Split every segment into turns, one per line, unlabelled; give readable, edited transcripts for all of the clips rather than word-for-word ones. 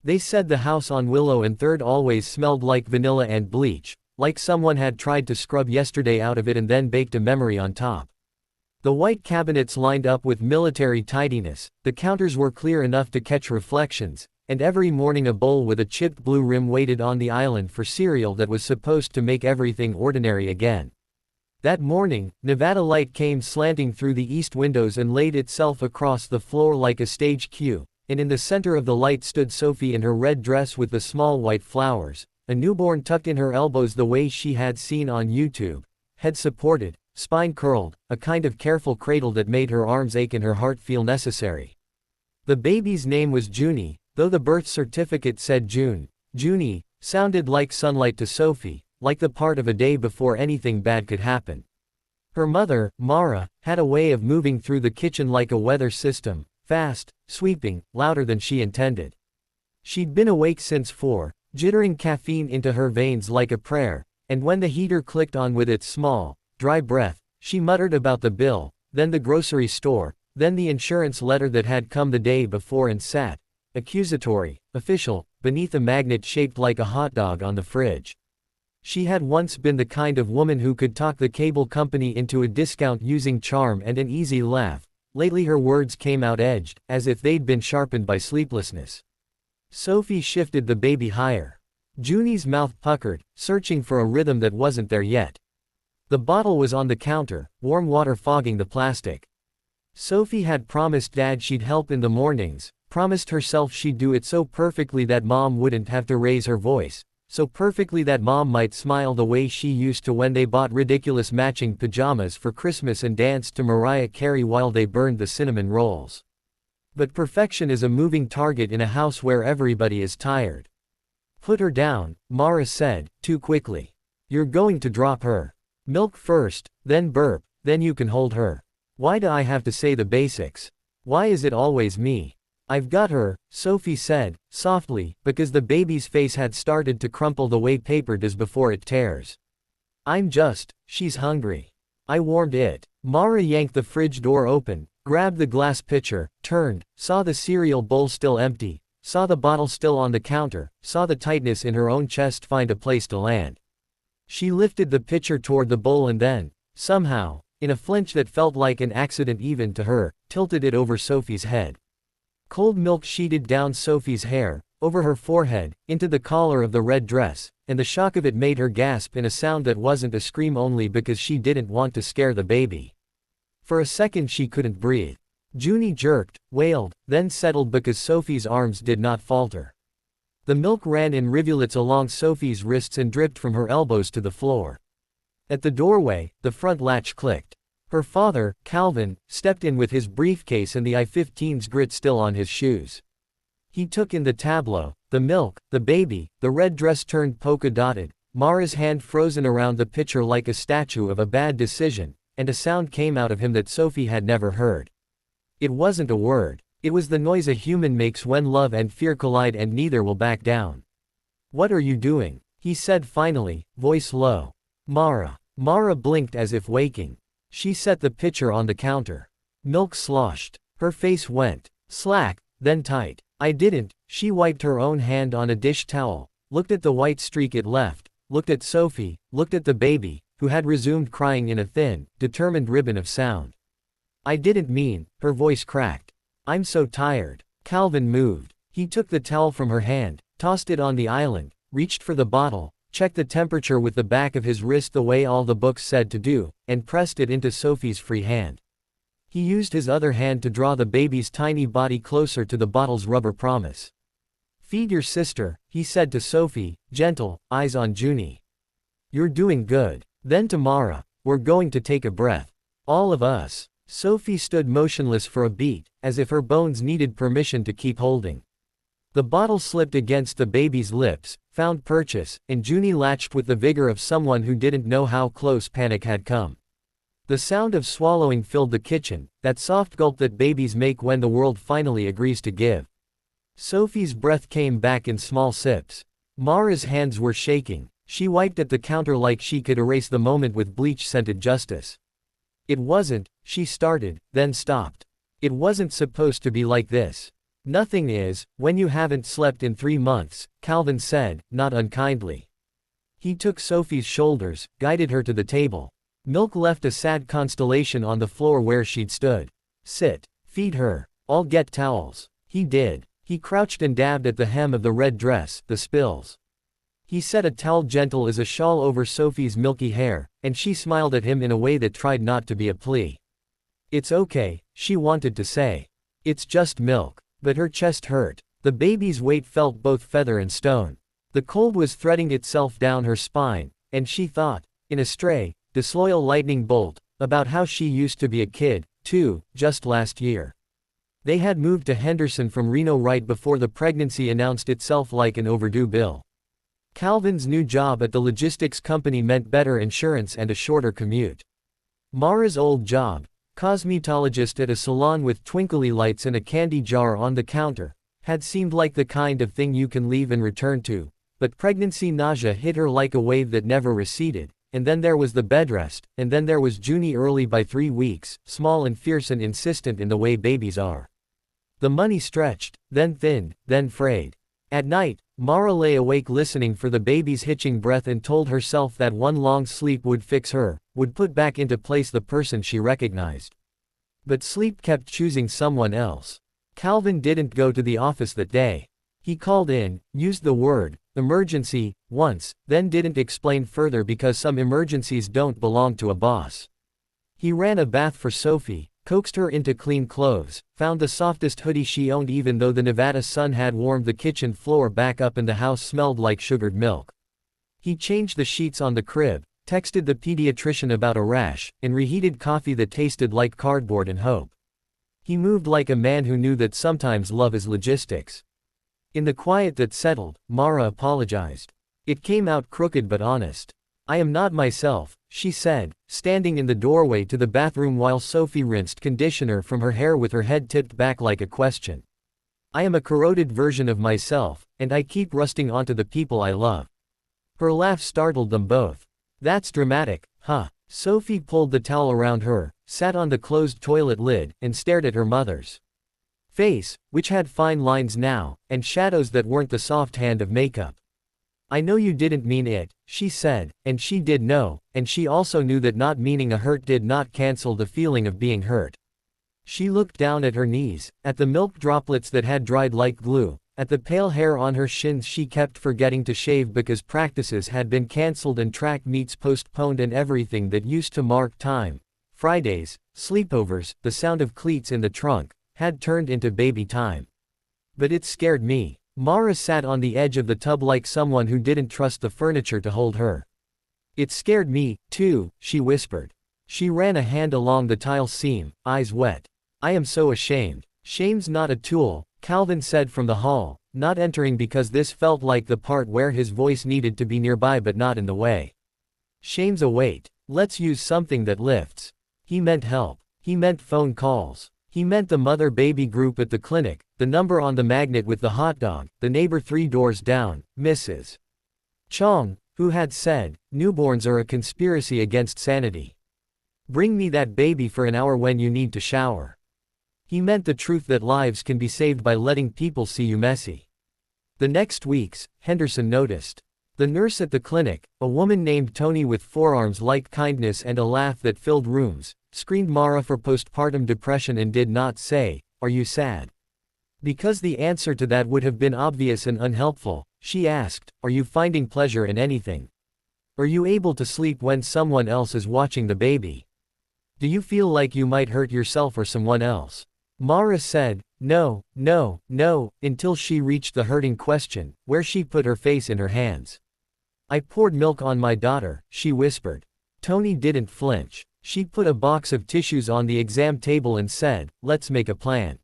They said the house on Willow and Third always smelled like vanilla and bleach, like someone had tried to scrub yesterday out of it and then baked a memory on top. The white cabinets lined up with military tidiness, the counters were clear enough to catch reflections, and every morning a bowl with a chipped blue rim waited on the island for cereal that was supposed to make everything ordinary again. That morning, Nevada light came slanting through the east windows and laid itself across the floor like a stage cue, and in the center of the light stood Sophie in her red dress with the small white flowers, a newborn tucked in her elbows the way she had seen on YouTube, head supported, spine curled, a kind of careful cradle that made her arms ache and her heart feel necessary. The baby's name was Junie, though the birth certificate said June. Junie sounded like sunlight to Sophie, like the part of a day before anything bad could happen. Her mother, Mara, had a way of moving through the kitchen like a weather system, fast, sweeping, louder than she intended. She'd been awake since 4, jittering caffeine into her veins like a prayer, and when the heater clicked on with its small, dry breath, she muttered about the bill, then the grocery store, then the insurance letter that had come the day before and sat, accusatory, official, beneath a magnet shaped like a hot dog on the fridge. She had once been the kind of woman who could talk the cable company into a discount using charm and an easy laugh. Lately her words came out edged, as if they'd been sharpened by sleeplessness. Sophie shifted the baby higher. Junie's mouth puckered, searching for a rhythm that wasn't there yet. The bottle was on the counter, warm water fogging the plastic. Sophie had promised Dad she'd help in the mornings, promised herself she'd do it so perfectly that Mom wouldn't have to raise her voice, so perfectly that Mom might smile the way she used to when they bought ridiculous matching pajamas for Christmas and danced to Mariah Carey while they burned the cinnamon rolls. But perfection is a moving target in a house where everybody is tired. Put her down, Mara said, too quickly. You're going to drop her. Milk first, then burp, then you can hold her. Why do I have to say the basics? Why is it always me? I've got her, Sophie said, softly, because the baby's face had started to crumple the way paper does before it tears. She's hungry. I warmed it. Mara yanked the fridge door open, grabbed the glass pitcher, turned, saw the cereal bowl still empty, saw the bottle still on the counter, saw the tightness in her own chest find a place to land. She lifted the pitcher toward the bowl and then, somehow, in a flinch that felt like an accident even to her, tilted it over Sophie's head. Cold milk sheeted down Sophie's hair, over her forehead, into the collar of the red dress, and the shock of it made her gasp in a sound that wasn't a scream only because she didn't want to scare the baby. For a second she couldn't breathe. Junie jerked, wailed, then settled because Sophie's arms did not falter. The milk ran in rivulets along Sophie's wrists and dripped from her elbows to the floor. At the doorway, the front latch clicked. Her father, Calvin, stepped in with his briefcase and the I-15's grit still on his shoes. He took in the tableau, the milk, the baby, the red dress turned polka-dotted, Mara's hand frozen around the pitcher like a statue of a bad decision, and a sound came out of him that Sophie had never heard. It wasn't a word. It was the noise a human makes when love and fear collide and neither will back down. What are you doing? He said finally, voice low. Mara. Mara blinked as if waking. She set the pitcher on the counter. Milk sloshed. Her face went slack, then tight. I didn't. She wiped her own hand on a dish towel, looked at the white streak it left, looked at Sophie, looked at the baby, who had resumed crying in a thin, determined ribbon of sound. I didn't mean, her voice cracked. I'm so tired. Calvin moved. He took the towel from her hand, tossed it on the island, reached for the bottle, checked the temperature with the back of his wrist the way all the books said to do, and pressed it into Sophie's free hand. He used his other hand to draw the baby's tiny body closer to the bottle's rubber promise. Feed your sister, he said to Sophie, gentle, eyes on Junie. You're doing good. Then to Mara, we're going to take a breath. All of us. Sophie stood motionless for a beat, as if her bones needed permission to keep holding. The bottle slipped against the baby's lips, found purchase, and Junie latched with the vigor of someone who didn't know how close panic had come. The sound of swallowing filled the kitchen, that soft gulp that babies make when the world finally agrees to give. Sophie's breath came back in small sips. Mara's hands were shaking. She wiped at the counter like she could erase the moment with bleach-scented justice. It wasn't, she started, then stopped. It wasn't supposed to be like this. Nothing is, when you haven't slept in 3 months, Calvin said, not unkindly. He took Sophie's shoulders, guided her to the table. Milk left a sad constellation on the floor where she'd stood. Sit. Feed her. I'll get towels. He did. He crouched and dabbed at the hem of the red dress, the spills. He set a towel gentle as a shawl over Sophie's milky hair, and she smiled at him in a way that tried not to be a plea. It's okay, she wanted to say. It's just milk. But her chest hurt. The baby's weight felt both feather and stone. The cold was threading itself down her spine, and she thought, in a stray, disloyal lightning bolt, about how she used to be a kid, too, just last year. They had moved to Henderson from Reno right before the pregnancy announced itself like an overdue bill. Calvin's new job at the logistics company meant better insurance and a shorter commute. Mara's old job, cosmetologist at a salon with twinkly lights and a candy jar on the counter, had seemed like the kind of thing you can leave and return to, but pregnancy nausea hit her like a wave that never receded, and then there was the bedrest, and then there was Junie early by 3 weeks, small and fierce and insistent in the way babies are. The money stretched, then thinned, then frayed. At night, Mara lay awake listening for the baby's hitching breath and told herself that one long sleep would fix her, would put back into place the person she recognized. But sleep kept choosing someone else. Calvin didn't go to the office that day. He called in, used the word, emergency, once, then didn't explain further because some emergencies don't belong to a boss. He ran a bath for Sophie, coaxed her into clean clothes, found the softest hoodie she owned even though the Nevada sun had warmed the kitchen floor back up and the house smelled like sugared milk. He changed the sheets on the crib, texted the pediatrician about a rash, and reheated coffee that tasted like cardboard and hope. He moved like a man who knew that sometimes love is logistics. In the quiet that settled, Mara apologized. It came out crooked but honest. I am not myself, she said, standing in the doorway to the bathroom while Sophie rinsed conditioner from her hair with her head tipped back like a question. I am a corroded version of myself, and I keep rusting onto the people I love. Her laugh startled them both. That's dramatic, huh? Sophie pulled the towel around her, sat on the closed toilet lid, and stared at her mother's face, which had fine lines now, and shadows that weren't the soft hand of makeup. I know you didn't mean it, she said, and she did know, and she also knew that not meaning a hurt did not cancel the feeling of being hurt. She looked down at her knees, at the milk droplets that had dried like glue, at the pale hair on her shins she kept forgetting to shave because practices had been cancelled and track meets postponed and everything that used to mark time, Fridays, sleepovers, the sound of cleats in the trunk, had turned into baby time. But it scared me. Mara sat on the edge of the tub like someone who didn't trust the furniture to hold her. It scared me, too, she whispered. She ran a hand along the tile seam, eyes wet. I am so ashamed. Shame's not a tool, Calvin said from the hall, not entering because this felt like the part where his voice needed to be nearby but not in the way. Shame's a weight. Let's use something that lifts. He meant help. He meant phone calls. He meant the mother-baby group at the clinic, the number on the magnet with the hot dog, the neighbor 3 doors down, Mrs. Chong, who had said, newborns are a conspiracy against sanity. Bring me that baby for an hour when you need to shower. He meant the truth that lives can be saved by letting people see you messy. The next weeks, Henderson noticed. The nurse at the clinic, a woman named Tony with forearms like kindness and a laugh that filled rooms, screened Mara for postpartum depression and did not say, "Are you sad?" Because the answer to that would have been obvious and unhelpful, she asked, "Are you finding pleasure in anything? Are you able to sleep when someone else is watching the baby? Do you feel like you might hurt yourself or someone else?" Mara said, "No, no, no," until she reached the hurting question, where she put her face in her hands. "I poured milk on my daughter," she whispered. Tony didn't flinch. She put a box of tissues on the exam table and said, "Let's make a plan.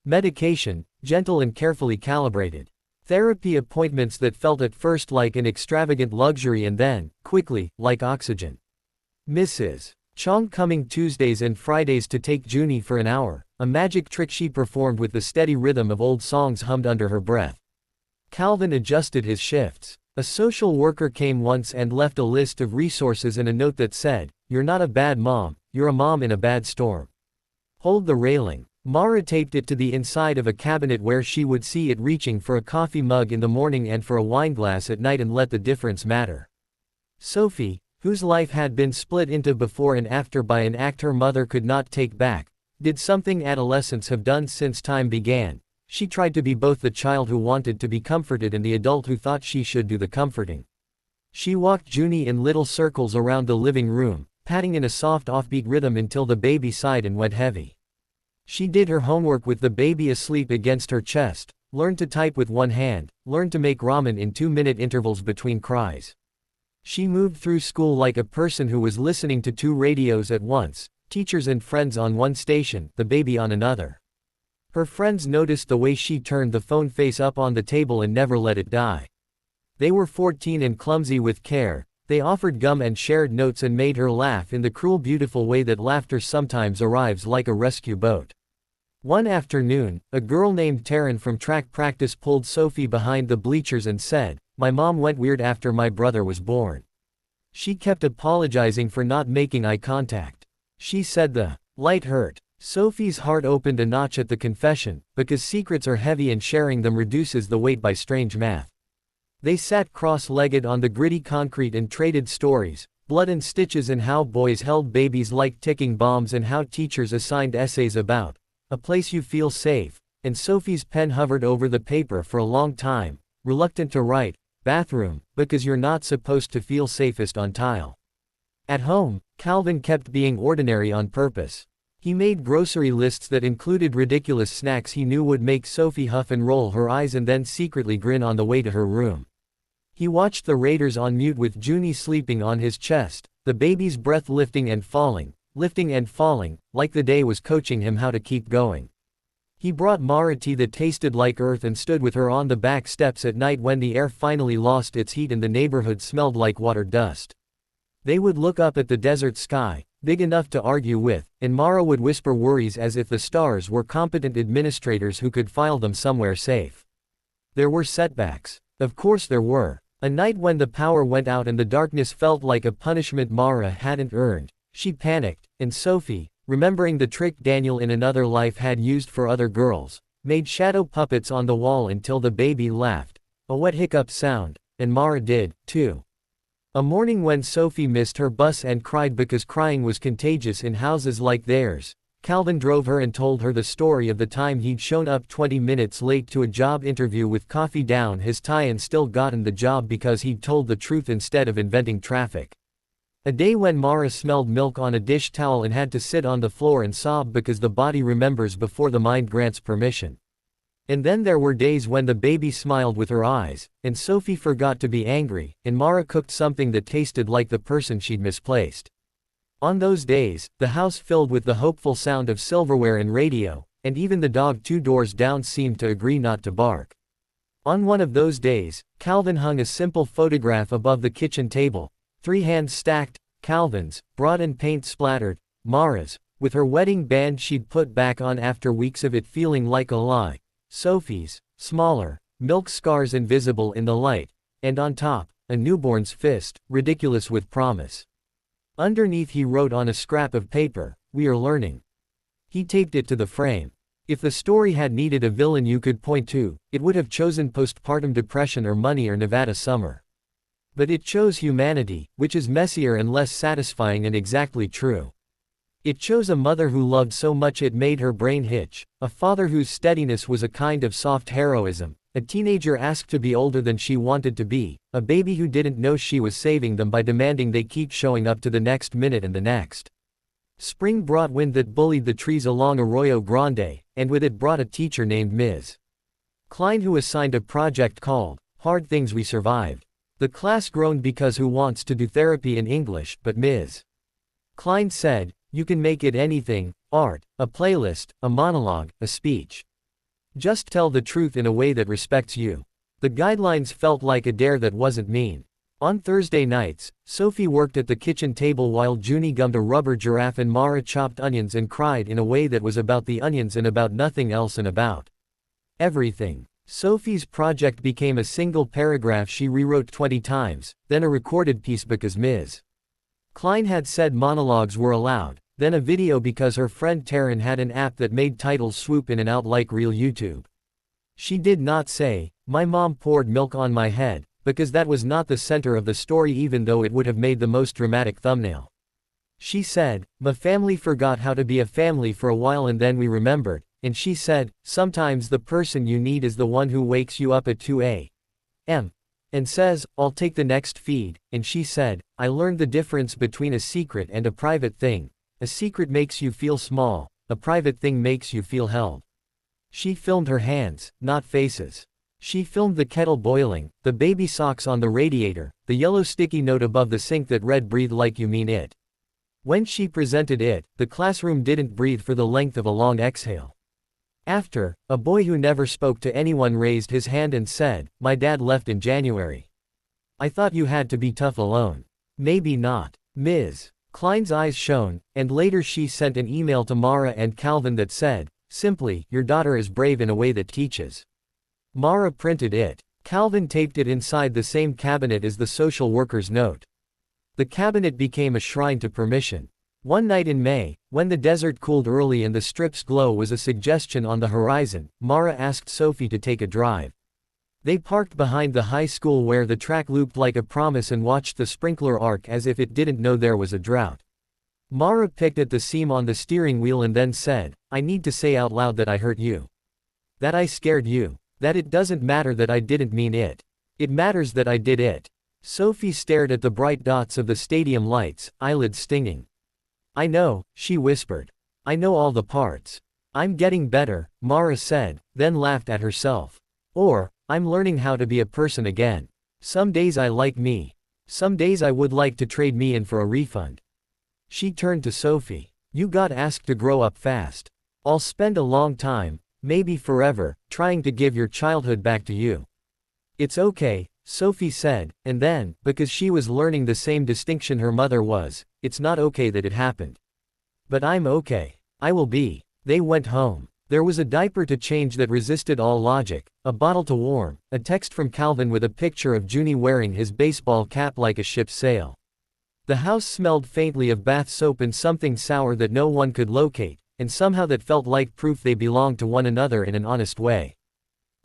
Medication, gentle and carefully calibrated. Therapy appointments that felt at first like an extravagant luxury and then, quickly, like oxygen. Mrs. Chong coming Tuesdays and Fridays to take Junie for an hour, a magic trick she performed with the steady rhythm of old songs hummed under her breath. Calvin adjusted his shifts. A social worker came once and left a list of resources and a note that said, "You're not a bad mom, you're a mom in a bad storm. Hold the railing." Mara taped it to the inside of a cabinet where she would see it reaching for a coffee mug in the morning and for a wineglass at night and let the difference matter. Sophie, whose life had been split into before and after by an act her mother could not take back, did something adolescents have done since time began. She tried to be both the child who wanted to be comforted and the adult who thought she should do the comforting. She walked Junie in little circles around the living room, patting in a soft offbeat rhythm until the baby sighed and went heavy. She did her homework with the baby asleep against her chest, learned to type with one hand, learned to make ramen in 2-minute intervals between cries. She moved through school like a person who was listening to 2 radios at once, teachers and friends on one station, the baby on another. Her friends noticed the way she turned the phone face up on the table and never let it die. They were 14 and clumsy with care. They offered gum and shared notes and made her laugh in the cruel beautiful way that laughter sometimes arrives like a rescue boat. One afternoon, a girl named Taryn from track practice pulled Sophie behind the bleachers and said, "My mom went weird after my brother was born." She kept apologizing for not making eye contact. She said the light hurt. Sophie's heart opened a notch at the confession, because secrets are heavy and sharing them reduces the weight by strange math. They sat cross-legged on the gritty concrete and traded stories, blood and stitches, and how boys held babies like ticking bombs and how teachers assigned essays about a place you feel safe, and Sophie's pen hovered over the paper for a long time, reluctant to write, bathroom, because you're not supposed to feel safest on tile. At home, Calvin kept being ordinary on purpose. He made grocery lists that included ridiculous snacks he knew would make Sophie huff and roll her eyes and then secretly grin on the way to her room. He watched the Raiders on mute with Junie sleeping on his chest, the baby's breath lifting and falling, like the day was coaching him how to keep going. He brought Mara tea that tasted like earth and stood with her on the back steps at night when the air finally lost its heat and the neighborhood smelled like water dust. They would look up at the desert sky, big enough to argue with, and Mara would whisper worries as if the stars were competent administrators who could file them somewhere safe. There were setbacks. Of course there were. A night when the power went out and the darkness felt like a punishment Mara hadn't earned. She panicked, and Sophie, remembering the trick Daniel in another life had used for other girls, made shadow puppets on the wall until the baby laughed, a wet hiccup sound, and Mara did, too. A morning when Sophie missed her bus and cried because crying was contagious in houses like theirs, Calvin drove her and told her the story of the time he'd shown up 20 minutes late to a job interview with coffee down his tie and still gotten the job because he'd told the truth instead of inventing traffic. A day when Mara smelled milk on a dish towel and had to sit on the floor and sob because the body remembers before the mind grants permission. And then there were days when the baby smiled with her eyes, and Sophie forgot to be angry, and Mara cooked something that tasted like the person she'd misplaced. On those days, the house filled with the hopeful sound of silverware and radio, and even the dog 2 doors down seemed to agree not to bark. On one of those days, Calvin hung a simple photograph above the kitchen table, 3 hands stacked, Calvin's, broad and paint splattered, Mara's, with her wedding band she'd put back on after weeks of it feeling like a lie, Sophie's, smaller, milk scars invisible in the light, and on top, a newborn's fist, ridiculous with promise. Underneath he wrote on a scrap of paper, "We are learning." He taped it to the frame. If the story had needed a villain you could point to, it would have chosen postpartum depression or money or Nevada summer. But it chose humanity, which is messier and less satisfying and exactly true. It chose a mother who loved so much it made her brain hitch, a father whose steadiness was a kind of soft heroism, a teenager asked to be older than she wanted to be, a baby who didn't know she was saving them by demanding they keep showing up to the next minute and the next. Spring brought wind that bullied the trees along Arroyo Grande, and with it brought a teacher named Ms. Klein who assigned a project called, "Hard Things We Survived." The class groaned because who wants to do therapy in English, but Ms. Klein said, "You can make it anything, art, a playlist, a monologue, a speech. Just tell the truth in a way that respects you." The guidelines felt like a dare that wasn't mean. On Thursday nights, Sophie worked at the kitchen table while Junie gummed a rubber giraffe and Mara chopped onions and cried in a way that was about the onions and about nothing else and about everything. Sophie's project became a single paragraph she rewrote 20 times, then a recorded piece because Ms. Klein had said monologues were allowed, then a video because her friend Taryn had an app that made titles swoop in and out like real YouTube. She did not say, "My mom poured milk on my head," because that was not the center of the story even though it would have made the most dramatic thumbnail. She said, "My family forgot how to be a family for a while and then we remembered," and she said, "Sometimes the person you need is the one who wakes you up at 2 a.m. and says, 'I'll take the next feed,'" and she said, "I learned the difference between a secret and a private thing. A secret makes you feel small, a private thing makes you feel held." She filmed her hands, not faces. She filmed the kettle boiling, the baby socks on the radiator, the yellow sticky note above the sink that read "Breathe like you mean it." When she presented it, the classroom didn't breathe for the length of a long exhale. After, a boy who never spoke to anyone raised his hand and said, "My dad left in January. I thought you had to be tough alone." Maybe not. Ms. Klein's eyes shone, and later she sent an email to Mara and Calvin that said, simply, "Your daughter is brave in a way that teaches." Mara printed it. Calvin taped it inside the same cabinet as the social worker's note. The cabinet became a shrine to permission. One night in May, when the desert cooled early and the strip's glow was a suggestion on the horizon, Mara asked Sophie to take a drive. They parked behind the high school where the track looped like a promise and watched the sprinkler arc as if it didn't know there was a drought. Mara picked at the seam on the steering wheel and then said, "I need to say out loud that I hurt you. That I scared you. That it doesn't matter that I didn't mean it. It matters that I did it." Sophie stared at the bright dots of the stadium lights, eyelids stinging. "I know," she whispered. "I know all the parts. I'm getting better," Mara said, then laughed at herself. Or, "I'm learning how to be a person again. Some days I like me. Some days I would like to trade me in for a refund." She turned to Sophie. "You got asked to grow up fast. I'll spend a long time, maybe forever, trying to give your childhood back to you." "It's okay," Sophie said, and then, because she was learning the same distinction her mother was, "It's not okay that it happened. But I'm okay. I will be." They went home. There was a diaper to change that resisted all logic, a bottle to warm, a text from Calvin with a picture of Junie wearing his baseball cap like a ship's sail. The house smelled faintly of bath soap and something sour that no one could locate, and somehow that felt like proof they belonged to one another in an honest way.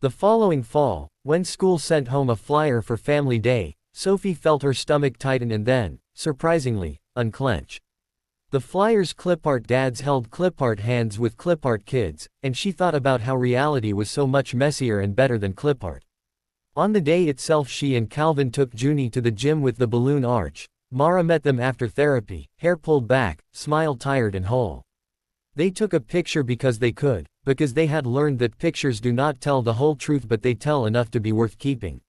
The following fall, when school sent home a flyer for Family Day, Sophie felt her stomach tighten and then, surprisingly, unclench. The flyer's clipart dads held clipart hands with clipart kids, and she thought about how reality was so much messier and better than clipart. On the day itself she and Calvin took Junie to the gym with the balloon arch. Mara met them after therapy, hair pulled back, smile tired and whole. They took a picture because they could, because they had learned that pictures do not tell the whole truth but they tell enough to be worth keeping.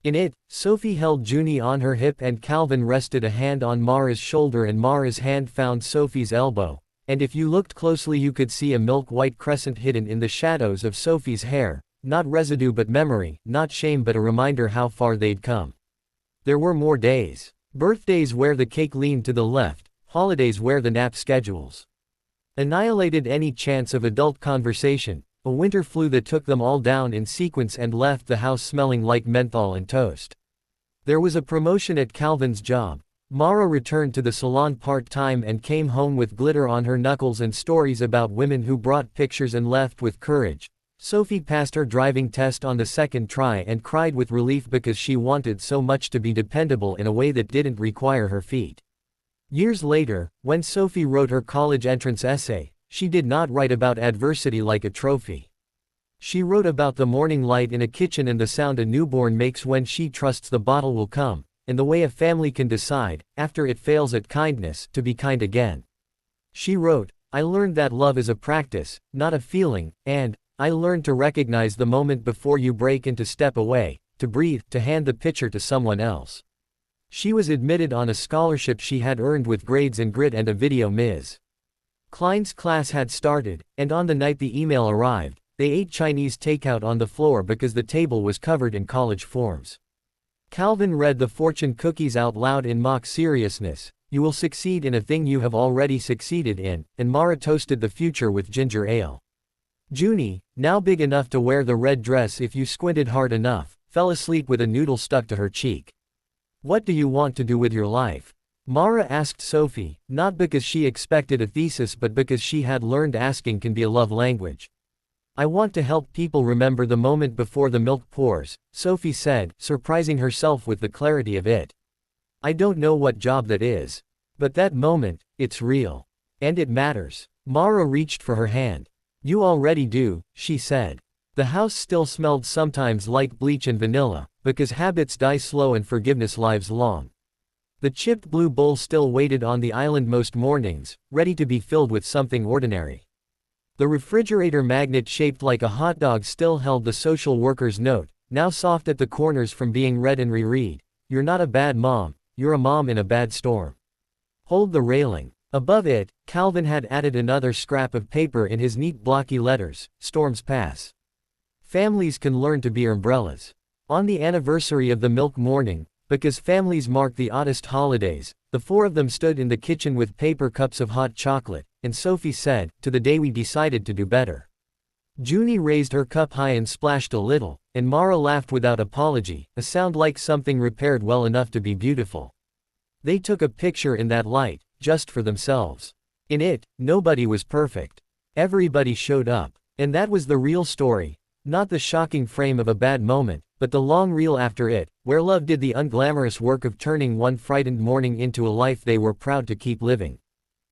In it, Sophie held Junie on her hip and Calvin rested a hand on Mara's shoulder and Mara's hand found Sophie's elbow, and if you looked closely you could see a milk-white crescent hidden in the shadows of Sophie's hair, not residue but memory, not shame but a reminder how far they'd come. There were more days. Birthdays where the cake leaned to the left, holidays where the nap schedules annihilated any chance of adult conversation, a winter flu that took them all down in sequence and left the house smelling like menthol and toast. There was a promotion at Calvin's job. Mara returned to the salon part-time and came home with glitter on her knuckles and stories about women who brought pictures and left with courage. Sophie passed her driving test on the second try and cried with relief because she wanted so much to be dependable in a way that didn't require her feet. Years later, when Sophie wrote her college entrance essay, she did not write about adversity like a trophy. She wrote about the morning light in a kitchen and the sound a newborn makes when she trusts the bottle will come, and the way a family can decide, after it fails at kindness, to be kind again. She wrote, "I learned that love is a practice, not a feeling, and I learned to recognize the moment before you break and to step away, to breathe, to hand the pitcher to someone else." She was admitted on a scholarship she had earned with grades and grit and a video. Ms. Klein's class had started, and on the night the email arrived, they ate Chinese takeout on the floor because the table was covered in college forms. Calvin read the fortune cookies out loud in mock seriousness. "You will succeed in a thing you have already succeeded in," and Mara toasted the future with ginger ale. Junie, now big enough to wear the red dress if you squinted hard enough, fell asleep with a noodle stuck to her cheek. "What do you want to do with your life?" Mara asked Sophie, not because she expected a thesis but because she had learned asking can be a love language. I want to help people remember the moment before the milk pours, Sophie said, surprising herself with the clarity of it. I don't know what job that is. But that moment, it's real. And it matters. Mara reached for her hand. You already do, she said. The house still smelled sometimes like bleach and vanilla, because habits die slow and forgiveness lives long. The chipped blue bowl still waited on the island most mornings, ready to be filled with something ordinary. The refrigerator magnet shaped like a hot dog still held the social worker's note, now soft at the corners from being read and reread. You're not a bad mom, you're a mom in a bad storm. Hold the railing. Above it, Calvin had added another scrap of paper in his neat blocky letters, storms pass. Families can learn to be umbrellas. On the anniversary of the milk morning, because families mark the oddest holidays, the four of them stood in the kitchen with paper cups of hot chocolate, and Sophie said, to the day we decided to do better. Junie raised her cup high and splashed a little, and Mara laughed without apology, a sound like something repaired well enough to be beautiful. They took a picture in that light, just for themselves. In it, nobody was perfect. Everybody showed up. And that was the real story. Not the shocking frame of a bad moment, but the long reel after it, where love did the unglamorous work of turning one frightened morning into a life they were proud to keep living.